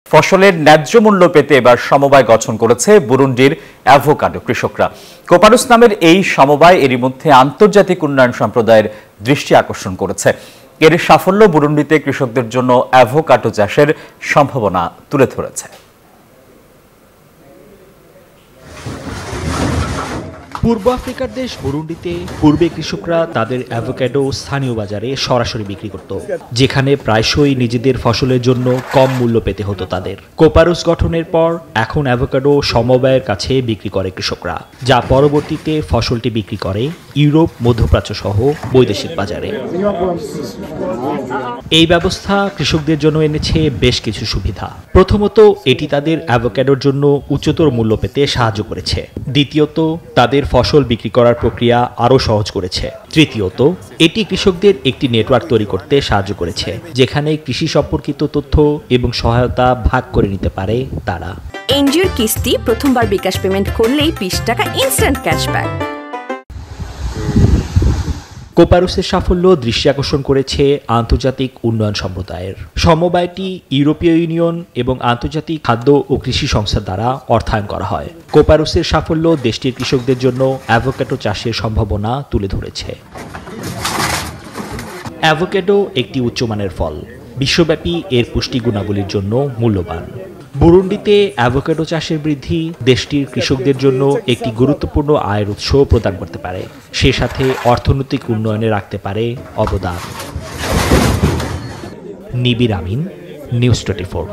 ফসলের ন্যায্য মূল্য পেতে এবার সমবায় গঠন করেছে বুরুন্ডির অ্যাভোকাডো কৃষকরা। কোপারুস নামের এই সমবায় এরই মধ্যে আন্তর্জাতিক উন্নয়ন সম্প্রদায়ের দৃষ্টি আকর্ষণ করেছে। এর সাফল্য বুরুন্ডিতে কৃষকদের জন্য অ্যাভোকাডো চাষের সম্ভাবনা তুলে ধরেছে। পূর্ব আফ্রিকার দেশ বুরুন্ডিতে পূর্বে কৃষকরা তাদের অ্যাভোকাডো স্থানীয় বাজারে সরাসরি বিক্রি করত, যেখানে প্রায়শই নিজেদের ফসলের জন্য কম মূল্য পেতে হতো তাদের। কোপারুস গঠনের পর এখন অ্যাভোকাডো সমবায়ের কাছে বিক্রি করে কৃষকরা, যা পরবর্তীতে ফসলটি বিক্রি করে ইউরোপ, মধ্যপ্রাচ্য সহ বৈদেশিক বাজারে। এই ব্যবস্থা কৃষকদের জন্য এনেছে বেশ কিছু সুবিধা। প্রথমত, এটি তাদের অ্যাভোকাডোর জন্য উচ্চতর মূল্য পেতে সাহায্য করেছে। দ্বিতীয়ত, তাদের ফসল বিক্রি করার প্রক্রিয়া আরও সহজ করেছে। তৃতীয়ত, এটি কৃষকদের একটি নেটওয়ার্ক তৈরি করতে সাহায্য করেছে, যেখানে কৃষি সম্পর্কিত তথ্য এবং সহায়তা ভাগ করে নিতে পারে তারা। এনজিওর কিস্তি প্রথমবার বিকাশ পেমেন্ট করলেই 20 টাকা ইনস্ট্যান্ট ক্যাশব্যাক। কোপারুসের সাফল্য দৃষ্টি আকর্ষণ করেছে আন্তর্জাতিক উন্নয়ন সম্প্রদায়ের। সমবায়টি ইউরোপীয় ইউনিয়ন এবং আন্তর্জাতিক খাদ্য ও কৃষি সংস্থা দ্বারা অর্থায়ন করা হয়। কোপারুসের সাফল্য দেশটির কৃষকদের জন্য অ্যাভোকাডো চাষের সম্ভাবনা তুলে ধরেছে। অ্যাভোকাডো একটি উচ্চমানের ফল, বিশ্বব্যাপী এর পুষ্টি গুণাবলীর জন্য মূল্যবান। বুরুন্ডিতে অ্যাভোকাডো চাষের বৃদ্ধি দেশটির কৃষকদের জন্য একটি গুরুত্বপূর্ণ আয়ের উৎস প্রদান করতে পারে, সে সাথে অর্থনৈতিক উন্নয়নে রাখতে পারে অবদান। নিবির আমিন, নিউজ 24।